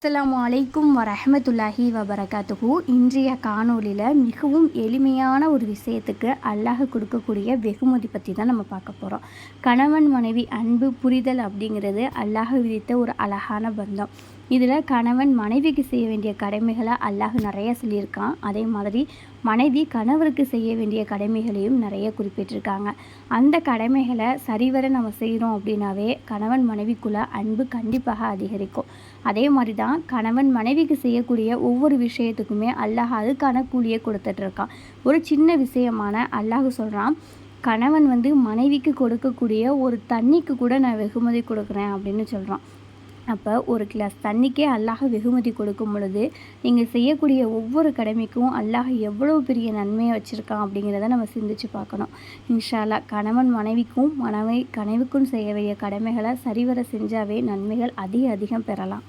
அஸ்ஸலாமு அலைக்கும் வரஹ்மத்துல்லாஹி வபரகாத்துஹு. இன்றைய காணொளியில் மிகவும் எளிமையான ஒரு விஷயத்துக்கு அல்லாஹ் கொடுக்கக்கூடிய வெகுமதி பற்றி தான் நம்ம பார்க்க போகிறோம். கணவன் மனைவி அன்பு புரிதல் அப்படிங்கிறது அல்லாஹ் விதித்த ஒரு அழகான பந்தம். இதில் கணவன் மனைவிக்கு செய்ய வேண்டிய கடமைகளை அல்லாஹ் நிறைய சொல்லியிருக்கான். அதே மாதிரி மனைவி கணவருக்கு செய்ய வேண்டிய கடமைகளையும் நிறைய குறிப்பிட்டிருக்காங்க. அந்த கடமைகளை சரிவர நம்ம செய்கிறோம் அப்படின்னாவே கணவன் மனைவிக்குள்ளே அன்பு கண்டிப்பாக அதிகரிக்கும். அதே மாதிரி தான் கணவன் மனைவிக்கு செய்யக்கூடிய ஒவ்வொரு விஷயத்துக்குமே அல்லாஹ் அதுக்கான கூலியை கொடுத்துட்ருக்கான். ஒரு சின்ன விஷயமான அல்லாஹ் சொல்கிறான், கணவன் மனைவிக்கு கொடுக்கக்கூடிய ஒரு தண்ணிக்கு கூட நான் வெகுமதி கொடுக்குறேன் அப்படின்னு சொல்கிறான். அப்போ ஒரு கிளாஸ் தண்ணிக்கே அல்லாஹ் வெகுமதி கொடுக்கும் பொழுது நீங்கள் செய்யக்கூடிய ஒவ்வொரு கடமைக்கும் அல்லாஹ் எவ்வளோ பெரிய நன்மையை வச்சுருக்கான் அப்படிங்கிறத நம்ம சிந்திச்சு பார்க்கணும். இன்ஷா அல்லாஹ் கணவன் மனைவிக்கும் கனவுக்கும் செய்ய வேண்டிய கடமைகளை சரிவர செஞ்சாவே நன்மைகள் அதிகம் பெறலாம்.